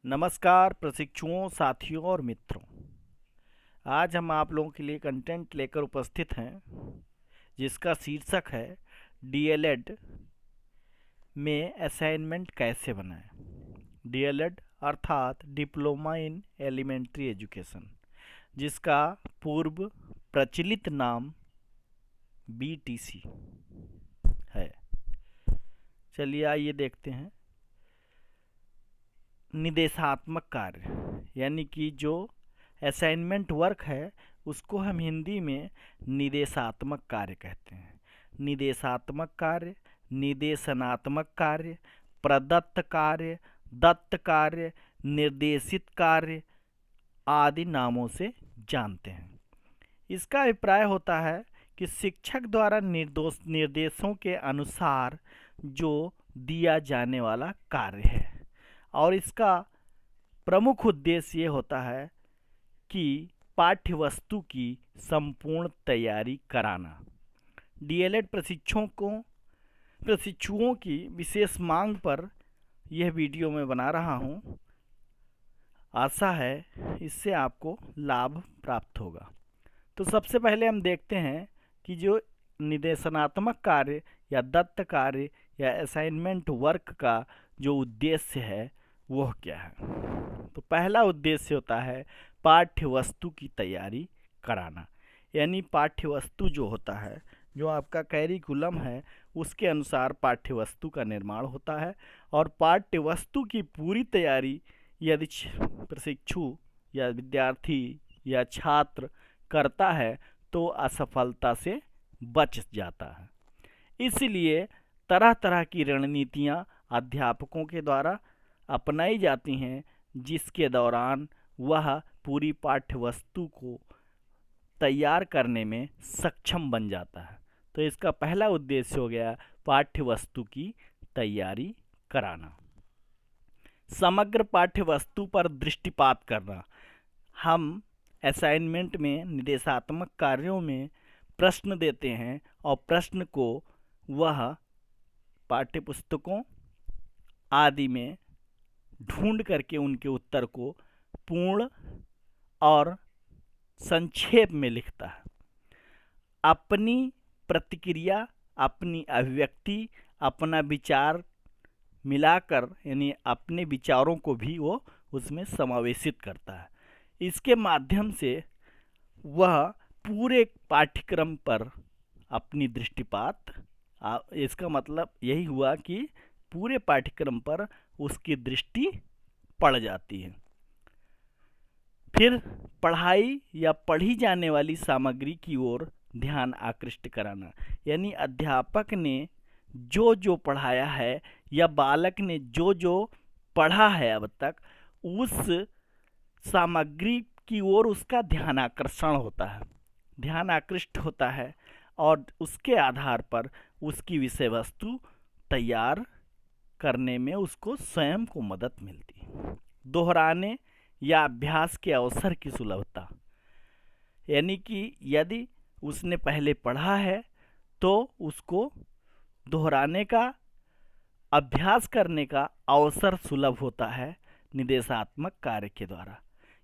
नमस्कार प्रशिक्षुओं, साथियों और मित्रों। आज हम आप लोगों के लिए कंटेंट लेकर उपस्थित हैं जिसका शीर्षक है डीएलएड में असाइनमेंट कैसे बनाएं। डीएलएड अर्थात डिप्लोमा इन एलिमेंट्री एजुकेशन, जिसका पूर्व प्रचलित नाम बीटीसी है। चलिए आइए देखते हैं। निर्देशात्मक कार्य यानी कि जो असाइनमेंट वर्क है उसको हम हिंदी में निर्देशात्मक कार्य कहते हैं। निर्देशात्मक कार्य, निर्देशनात्मक कार्य, प्रदत्त कार्य, दत्त कार्य, निर्देशित कार्य आदि नामों से जानते हैं। इसका अभिप्राय होता है कि शिक्षक द्वारा निर्देशों के अनुसार जो दिया जाने वाला कार्य है, और इसका प्रमुख उद्देश्य ये होता है कि पाठ्य वस्तु की संपूर्ण तैयारी कराना। डीएलएड प्रशिक्षुओं की विशेष मांग पर यह वीडियो मैं बना रहा हूँ। आशा है इससे आपको लाभ प्राप्त होगा। तो सबसे पहले हम देखते हैं कि जो निर्देशनात्मक कार्य या दत्त कार्य या असाइनमेंट वर्क का जो उद्देश्य है वह क्या है। तो पहला उद्देश्य होता है पाठ्य वस्तु की तैयारी कराना। यानी पाठ्य वस्तु जो होता है, जो आपका कैरिकुलम है, उसके अनुसार पाठ्य वस्तु का निर्माण होता है। और पाठ्य वस्तु की पूरी तैयारी यदि प्रशिक्षु या विद्यार्थी या छात्र करता है तो असफलता से बच जाता है। इसलिए तरह तरह की रणनीतियाँ अध्यापकों के द्वारा अपनाई जाती हैं, जिसके दौरान वह पूरी पाठ्य वस्तु को तैयार करने में सक्षम बन जाता है। तो इसका पहला उद्देश्य हो गया पाठ्य वस्तु की तैयारी कराना। समग्र पाठ्य वस्तु पर दृष्टिपात करना। हम असाइनमेंट में निर्देशात्मक कार्यों में प्रश्न देते हैं और प्रश्न को वह पाठ्यपुस्तकों आदि में ढूंढ करके उनके उत्तर को पूर्ण और संक्षेप में लिखता है। अपनी प्रतिक्रिया, अपनी अभिव्यक्ति, अपना विचार मिलाकर, यानी अपने विचारों को भी वो उसमें समावेशित करता है। इसके माध्यम से वह पूरे पाठ्यक्रम पर अपनी दृष्टिपात, इसका मतलब यही हुआ कि पूरे पाठ्यक्रम पर उसकी दृष्टि पड़ जाती है। फिर पढ़ाई या पढ़ी जाने वाली सामग्री की ओर ध्यान आकृष्ट कराना। यानी अध्यापक ने जो जो पढ़ाया है या बालक ने जो जो पढ़ा है अब तक, उस सामग्री की ओर उसका ध्यान आकर्षण होता है, ध्यान आकृष्ट होता है, और उसके आधार पर उसकी विषय वस्तु तैयार करने में उसको स्वयं को मदद मिलती है। दोहराने या अभ्यास के अवसर की सुलभता। यानी कि यदि उसने पहले पढ़ा है तो उसको दोहराने का, अभ्यास करने का अवसर सुलभ होता है निर्देशात्मक कार्य के द्वारा,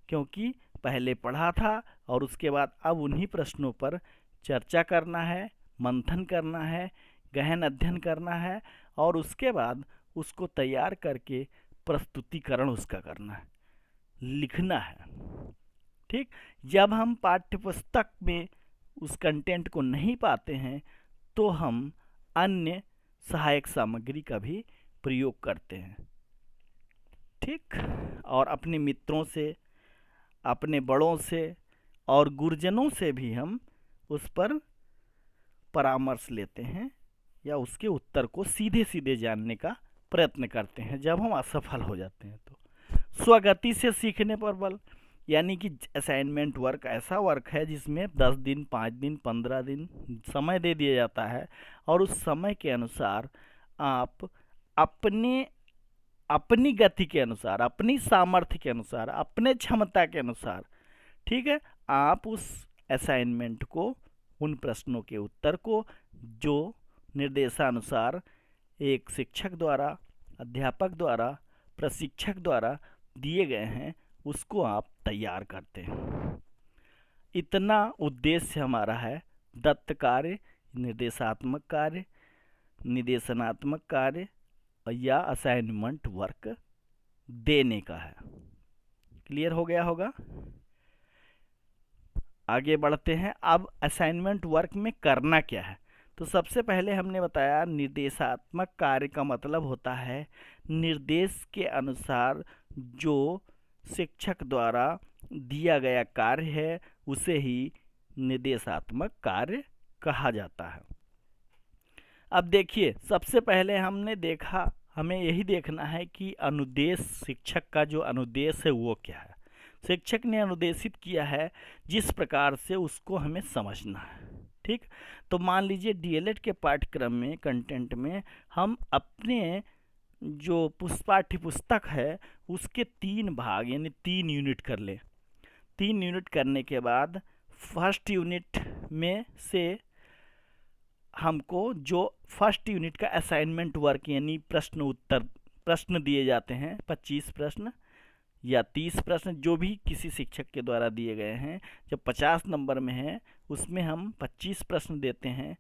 क्योंकि पहले पढ़ा था और उसके बाद अब उन्हीं प्रश्नों पर चर्चा करना है, मंथन करना है, गहन अध्ययन करना है, और उसके बाद उसको तैयार करके प्रस्तुतिकरण उसका करना है, लिखना है। ठीक, जब हम पाठ्यपुस्तक में उस कंटेंट को नहीं पाते हैं तो हम अन्य सहायक सामग्री का भी प्रयोग करते हैं। ठीक, और अपने मित्रों से, अपने बड़ों से और गुरुजनों से भी हम उस पर परामर्श लेते हैं या उसके उत्तर को सीधे सीधे जानने का प्रयत्न करते हैं जब हम असफल हो जाते हैं। तो स्वगति से सीखने पर बल। यानी कि असाइनमेंट वर्क ऐसा वर्क है जिसमें 10 दिन, 5 दिन, 15 दिन समय दे दिया जाता है, और उस समय के अनुसार आप अपनी गति के अनुसार, अपनी सामर्थ्य के अनुसार, अपने क्षमता के अनुसार, ठीक है, आप उस असाइनमेंट को, उन प्रश्नों के उत्तर को जो निर्देशानुसार एक शिक्षक द्वारा, अध्यापक द्वारा, प्रशिक्षक द्वारा दिए गए हैं उसको आप तैयार करते हैं। इतना उद्देश्य हमारा है दत्त कार्य, निर्देशात्मक कार्य, निदेशनात्मक कार्य या असाइनमेंट वर्क देने का है। क्लियर हो गया होगा। आगे बढ़ते हैं। अब असाइनमेंट वर्क में करना क्या है। तो सबसे पहले हमने बताया निर्देशात्मक कार्य का मतलब होता है निर्देश के अनुसार जो शिक्षक द्वारा दिया गया कार्य है उसे ही निर्देशात्मक कार्य कहा जाता है। अब देखिए, सबसे पहले हमने देखा, हमें यही देखना है कि अनुदेश, शिक्षक का जो अनुदेश है वो क्या है। शिक्षक ने अनुदेशित किया है जिस प्रकार से उसको हमें समझना है। ठीक, तो मान लीजिए डीएलएड के पाठ्यक्रम में, कंटेंट में हम अपने जो पाठ्य पुस्तक है उसके 3 भाग यानी 3 यूनिट कर लें। 3 यूनिट करने के बाद फर्स्ट यूनिट में से हमको जो फर्स्ट यूनिट का असाइनमेंट वर्क यानी प्रश्न उत्तर, प्रश्न दिए जाते हैं 25 प्रश्न या 30 प्रश्न जो भी किसी शिक्षक के द्वारा दिए गए हैं। जब 50 नंबर में है उसमें हम 25 प्रश्न देते हैं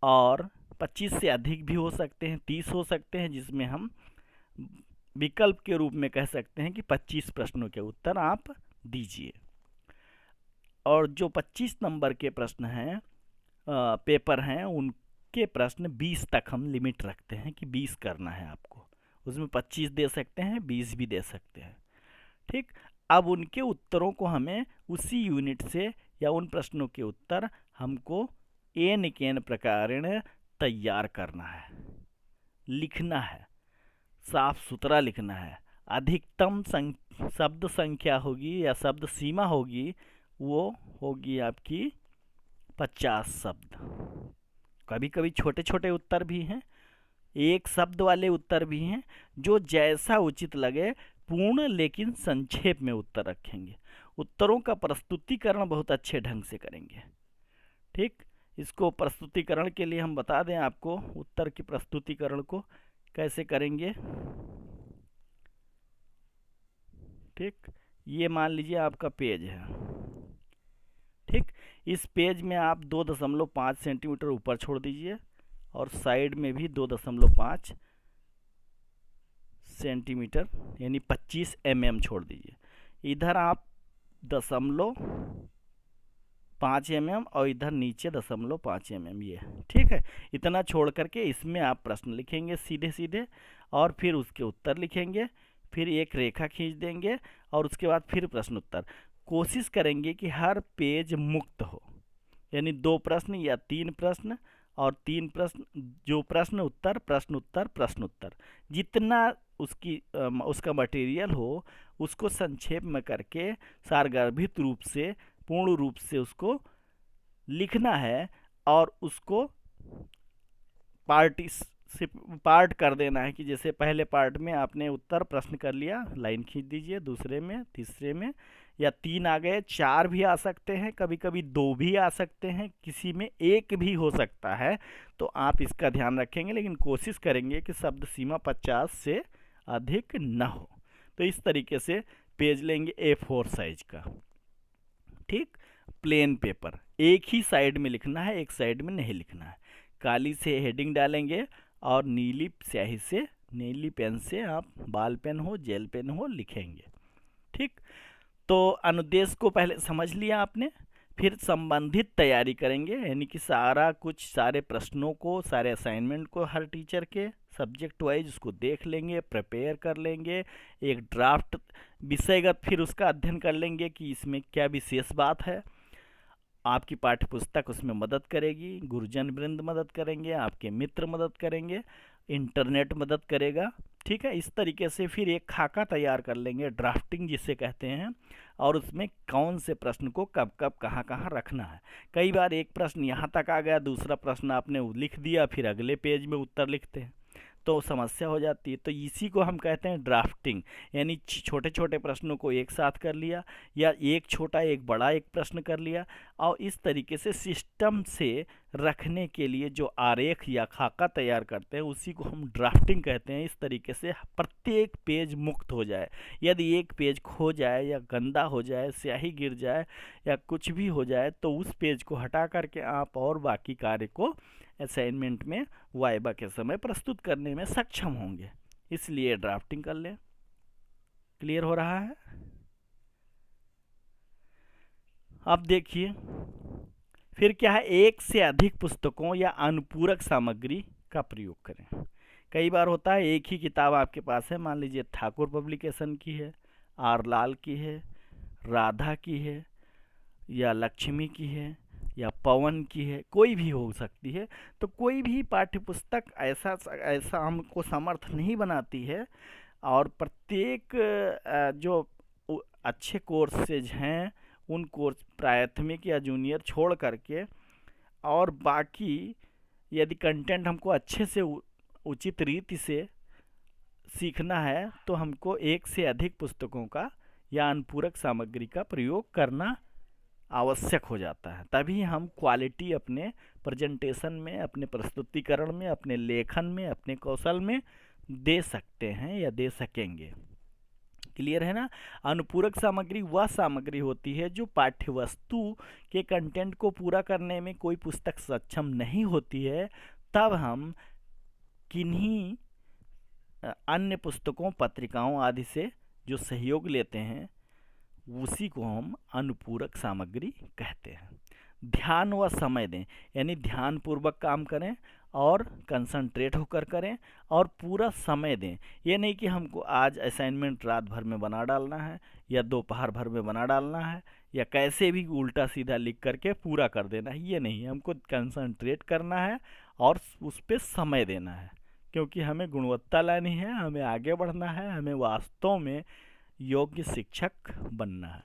और 25 से अधिक भी हो सकते हैं, 30 हो सकते हैं, जिसमें हम विकल्प के रूप में कह सकते हैं कि 25 प्रश्नों के उत्तर आप दीजिए। और जो 25 नंबर के प्रश्न हैं, पेपर हैं, उनके प्रश्न 20 तक हम लिमिट रखते हैं कि 20 करना है आपको। उसमें 25 दे सकते हैं, 20 भी दे सकते हैं। ठीक, अब उनके उत्तरों को हमें उसी यूनिट से या उन प्रश्नों के उत्तर हमको एन केन प्रकारेण तैयार करना है, लिखना है, साफ सुथरा लिखना है। अधिकतम शब्द संख्या होगी या शब्द सीमा होगी वो होगी आपकी 50 शब्द। कभी कभी छोटे छोटे उत्तर भी हैं, एक शब्द वाले उत्तर भी हैं, जो जैसा उचित लगे पूर्ण लेकिन संक्षेप में उत्तर रखेंगे। उत्तरों का प्रस्तुतिकरण बहुत अच्छे ढंग से करेंगे। ठीक, इसको प्रस्तुतिकरण के लिए हम बता दें आपको, उत्तर की प्रस्तुतिकरण को कैसे करेंगे। ठीक, ये मान लीजिए आपका पेज है। ठीक, इस पेज में आप 2.5 सेंटीमीटर ऊपर छोड़ दीजिए और साइड में भी 2.5 सेंटीमीटर यानी 25 mm छोड़ दीजिए। इधर आप 0.5 mm और इधर नीचे 0.5 mm, ये ठीक है। इतना छोड़ करके इसमें आप प्रश्न लिखेंगे सीधे सीधे और फिर उसके उत्तर लिखेंगे, फिर एक रेखा खींच देंगे और उसके बाद फिर प्रश्न उत्तर। कोशिश करेंगे कि हर पेज मुक्त हो, यानी 2 प्रश्न या 3 प्रश्न और 3 प्रश्न, जो प्रश्न उत्तर प्रश्न उत्तर प्रश्न उत्तर, जितना उसका मटेरियल हो उसको संक्षेप में करके सारगर्भित रूप से, पूर्ण रूप से उसको लिखना है और उसको पार्ट कर देना है कि जैसे पहले पार्ट में आपने उत्तर प्रश्न कर लिया, लाइन खींच दीजिए, दूसरे में, तीसरे में या 3 आ गए, 4 भी आ सकते हैं, कभी कभी 2 भी आ सकते हैं, किसी में 1 भी हो सकता है। तो आप इसका ध्यान रखेंगे, लेकिन कोशिश करेंगे कि शब्द सीमा 50 से अधिक न हो। तो इस तरीके से पेज लेंगे A4 साइज का। ठीक, प्लेन पेपर, एक ही साइड में लिखना है, एक साइड में नहीं लिखना है। काली से हेडिंग डालेंगे और नीली स्याही से, नीली पेन से आप, बाल पेन हो जेल पेन हो, लिखेंगे। ठीक, तो अनुदेश को पहले समझ लिया आपने, फिर संबंधित तैयारी करेंगे, यानी कि सारा कुछ, सारे प्रश्नों को, सारे असाइनमेंट को हर टीचर के सब्जेक्ट वाइज उसको देख लेंगे, प्रिपेयर कर लेंगे, एक ड्राफ्ट विषयगत फिर उसका अध्ययन कर लेंगे कि इसमें क्या विशेष बात है। आपकी पाठ्य पुस्तक उसमें मदद करेगी, गुरुजन वृंद मदद करेंगे, आपके मित्र मदद करेंगे, इंटरनेट मदद करेगा। ठीक है, इस तरीके से फिर एक खाका तैयार कर लेंगे, ड्राफ्टिंग जिसे कहते हैं, और उसमें कौन से प्रश्न को कब कब कहाँ कहाँ रखना है। कई बार एक प्रश्न यहाँ तक आ गया, दूसरा प्रश्न आपने लिख दिया, फिर अगले पेज में उत्तर लिखते हैं तो समस्या हो जाती है। तो इसी को हम कहते हैं ड्राफ्टिंग, यानी छोटे छोटे प्रश्नों को एक साथ कर लिया या एक छोटा एक बड़ा एक प्रश्न कर लिया और इस तरीके से सिस्टम से रखने के लिए जो आरेख या खाका तैयार करते हैं उसी को हम ड्राफ्टिंग कहते हैं। इस तरीके से प्रत्येक पेज मुक्त हो जाए। यदि एक पेज खो जाए या गंदा हो जाए, स्याही गिर जाए या कुछ भी हो जाए तो उस पेज को हटा करके आप और बाकी कार्य को असाइनमेंट में वाइवा के समय प्रस्तुत करने में सक्षम होंगे। इसलिए ड्राफ्टिंग कर लें। क्लियर हो रहा है? अब देखिए फिर क्या है, एक से अधिक पुस्तकों या अनुपूरक सामग्री का प्रयोग करें। कई बार होता है एक ही किताब आपके पास है, मान लीजिए ठाकुर पब्लिकेशन की है, आर लाल की है, राधा की है, या लक्ष्मी की है, या पवन की है, कोई भी हो सकती है। तो कोई भी पाठ्यपुस्तक ऐसा हमको समर्थ नहीं बनाती है। और प्रत्येक जो अच्छे कोर्सेज हैं उन कोर्स प्राथमिक या जूनियर छोड़ करके और बाकी यदि कंटेंट हमको अच्छे से उचित रीति से सीखना है तो हमको एक से अधिक पुस्तकों का या अनुपूरक सामग्री का प्रयोग करना आवश्यक हो जाता है। तभी हम क्वालिटी अपने प्रेजेंटेशन में, अपने प्रस्तुतिकरण में, अपने लेखन में, अपने कौशल में दे सकते हैं या दे सकेंगे। क्लियर है ना? अनुपूरक सामग्री वह सामग्री होती है जो पाठ्यवस्तु के कंटेंट को पूरा करने में कोई पुस्तक सक्षम नहीं होती है। तब हम किन्हीं अन्य पुस्तकों, पत्रिकाओं आदि से जो सहयोग लेते हैं उसी को हम अनुपूरक सामग्री कहते हैं। ध्यान व समय दें, यानी ध्यानपूर्वक काम करें और कंसंट्रेट होकर करें और पूरा समय दें। ये नहीं कि हमको आज असाइनमेंट रात भर में बना डालना है या दोपहर भर में बना डालना है या कैसे भी उल्टा सीधा लिख करके पूरा कर देना है, ये नहीं। हमको कंसंट्रेट करना है और उस पर समय देना है, क्योंकि हमें गुणवत्ता लानी है, हमें आगे बढ़ना है, हमें वास्तव में योग्य शिक्षक बनना है।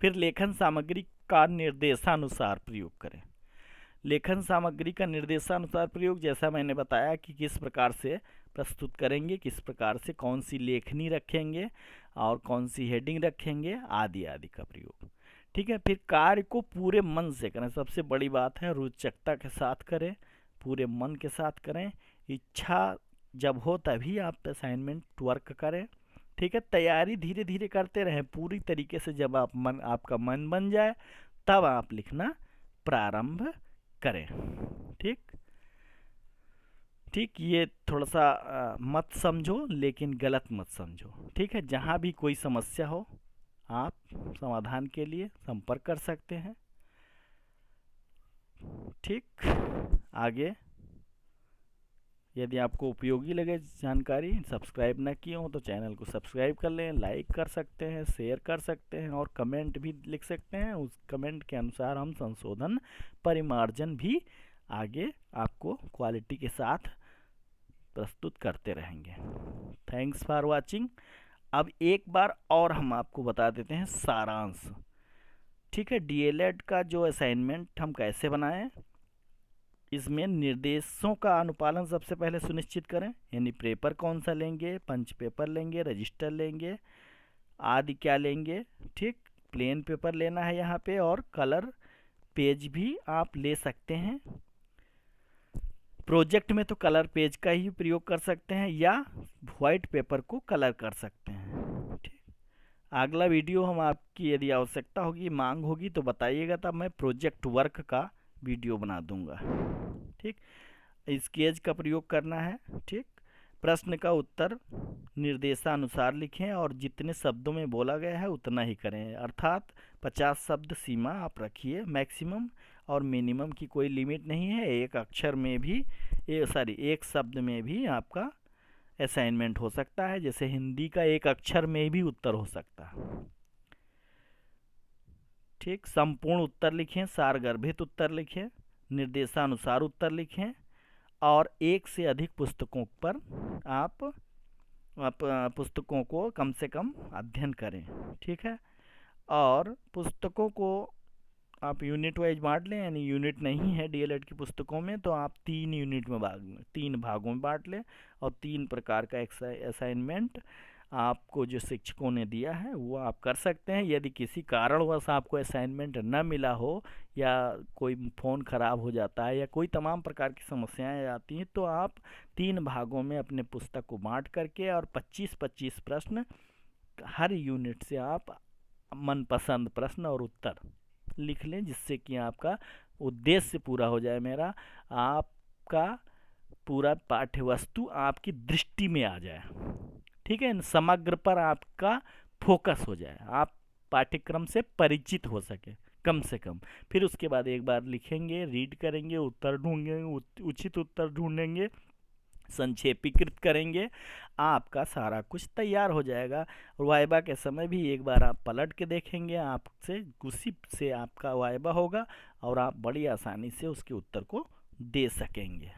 फिर लेखन सामग्री का निर्देशानुसार प्रयोग करें। लेखन सामग्री का निर्देशानुसार प्रयोग, जैसा मैंने बताया कि किस प्रकार से प्रस्तुत करेंगे, किस प्रकार से कौन सी लेखनी रखेंगे और कौन सी हेडिंग रखेंगे, आदि आदि का प्रयोग। ठीक है। फिर कार्य को पूरे मन से करें। सबसे बड़ी बात है रोचकता के साथ करें, पूरे मन के साथ करें। इच्छा जब हो तभी आप असाइनमेंट वर्क करें। ठीक है। तैयारी धीरे धीरे करते रहें पूरी तरीके से। जब आपका मन बन जाए तब आप लिखना प्रारंभ करें। ठीक, ये थोड़ा सा मत समझो, लेकिन गलत मत समझो। ठीक है। जहाँ भी कोई समस्या हो आप समाधान के लिए संपर्क कर सकते हैं। ठीक, आगे यदि आपको उपयोगी लगे जानकारी, सब्सक्राइब ना किए हो तो चैनल को सब्सक्राइब कर लें, लाइक कर सकते हैं, शेयर कर सकते हैं और कमेंट भी लिख सकते हैं। उस कमेंट के अनुसार हम संशोधन, परिमार्जन भी आगे आपको क्वालिटी के साथ प्रस्तुत करते रहेंगे। Thanks for watching. अब एक बार और हम आपको बता देते हैं सारांश। ठीक है। डीएलएड का जो असाइनमेंट हम कैसे बनाएं, इसमें निर्देशों का अनुपालन सबसे पहले सुनिश्चित करें। यानी पेपर कौन सा लेंगे, पंच पेपर लेंगे, रजिस्टर लेंगे, आदि क्या लेंगे। ठीक, प्लेन पेपर लेना है यहाँ पे, और कलर पेज भी आप ले सकते हैं। प्रोजेक्ट में तो कलर पेज का ही प्रयोग कर सकते हैं या वाइट पेपर को कलर कर सकते हैं। ठीक, अगला वीडियो हम आपकी यदि आवश्यकता होगी, मांग होगी तो बताइएगा, तब मैं प्रोजेक्ट वर्क का वीडियो बना दूंगा। ठीक, स्केच का प्रयोग करना है। ठीक, प्रश्न का उत्तर निर्देशानुसार लिखें और जितने शब्दों में बोला गया है उतना ही करें। अर्थात 50 शब्द सीमा आप रखिए मैक्सिमम, और मिनिमम की कोई लिमिट नहीं है। एक अक्षर में भी एक शब्द में भी आपका असाइनमेंट हो सकता है। जैसे हिंदी का एक अक्षर में भी उत्तर हो सकता है। ठीक, संपूर्ण उत्तर लिखें, सारगर्भित उत्तर लिखें, निर्देशानुसार उत्तर लिखें और एक से अधिक पुस्तकों पर आप पुस्तकों को कम से कम अध्ययन करें। ठीक है। और पुस्तकों को आप यूनिट वाइज बांट लें, यानी यूनिट नहीं है डीएलएड की पुस्तकों में तो आप 3 भागों में बांट लें और 3 प्रकार का असाइनमेंट आपको जो शिक्षकों ने दिया है वो आप कर सकते हैं। यदि किसी कारणवश आपको असाइनमेंट न मिला हो या कोई फ़ोन ख़राब हो जाता है या कोई तमाम प्रकार की समस्याएं आती हैं, तो आप 3 भागों में अपने पुस्तक को बांट करके और 25-25 प्रश्न हर यूनिट से आप मनपसंद प्रश्न और उत्तर लिख लें, जिससे कि आपका उद्देश्य पूरा हो जाए। मेरा आपका पूरा पाठ्य वस्तु आपकी दृष्टि में आ जाए, ठीक है, समग्र पर आपका फोकस हो जाए, आप पाठ्यक्रम से परिचित हो सके कम से कम। फिर उसके बाद एक बार लिखेंगे, रीड करेंगे, उत्तर ढूंढेंगे, उचित उत्तर ढूंढेंगे, संक्षेपीकृत करेंगे, आपका सारा कुछ तैयार हो जाएगा। और वाइवा के समय भी एक बार आप पलट के देखेंगे, आपसे उसी से आपका वाइवा होगा और आप बड़ी आसानी से उसके उत्तर को दे सकेंगे।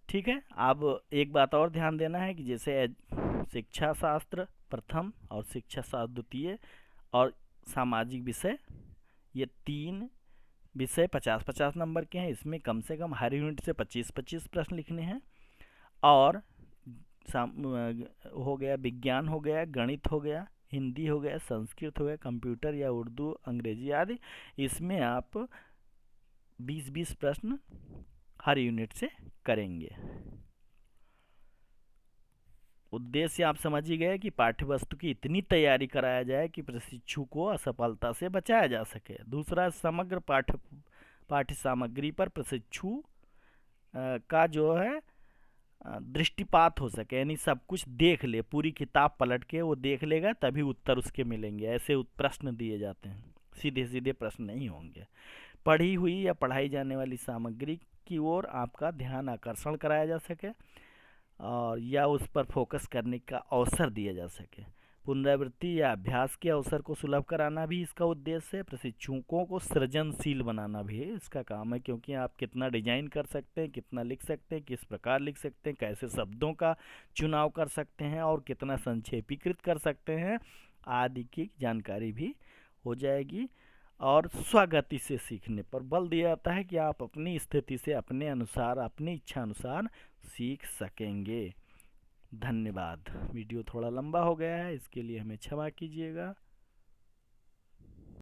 ठीक है। अब एक बात और ध्यान देना है कि जैसे शिक्षा शास्त्र प्रथम और शिक्षा शास्त्र द्वितीय और सामाजिक विषय, ये 3 विषय 50-50 नंबर के हैं। इसमें कम से कम हर यूनिट से 25-25 प्रश्न लिखने हैं। और हो गया विज्ञान, हो गया गणित, हो गया हिंदी, हो गया संस्कृत, हो गया कंप्यूटर या उर्दू अंग्रेजी आदि, इसमें आप 20-20 प्रश्न हर यूनिट से करेंगे। उद्देश्य आप समझ ही गए कि पाठ्य वस्तु की इतनी तैयारी कराया जाए कि प्रशिक्षु को असफलता से बचाया जा सके। दूसरा, समग्र पाठ्य सामग्री पर प्रशिक्षु का जो है दृष्टिपात हो सके, यानी सब कुछ देख ले, पूरी किताब पलट के वो देख लेगा, तभी उत्तर उसके मिलेंगे। ऐसे प्रश्न दिए जाते हैं, सीधे सीधे प्रश्न नहीं होंगे। पढ़ी हुई या पढ़ाई जाने वाली सामग्री की ओर आपका ध्यान आकर्षण कराया जा सके और या उस पर फोकस करने का अवसर दिया जा सके। पुनरावृत्ति या अभ्यास के अवसर को सुलभ कराना भी इसका उद्देश्य है। प्रशिक्षुओं को सृजनशील बनाना भी इसका काम है, क्योंकि आप कितना डिजाइन कर सकते हैं, कितना लिख सकते हैं, किस प्रकार लिख सकते हैं, कैसे शब्दों का चुनाव कर सकते हैं और कितना संक्षेपीकृत कर सकते हैं आदि की जानकारी भी हो जाएगी। और स्वगति से सीखने पर बल दिया जाता है कि आप अपनी स्थिति से अपने अनुसार, अपनी इच्छा अनुसार सीख सकेंगे। धन्यवाद। वीडियो थोड़ा लंबा हो गया है, इसके लिए हमें क्षमा कीजिएगा।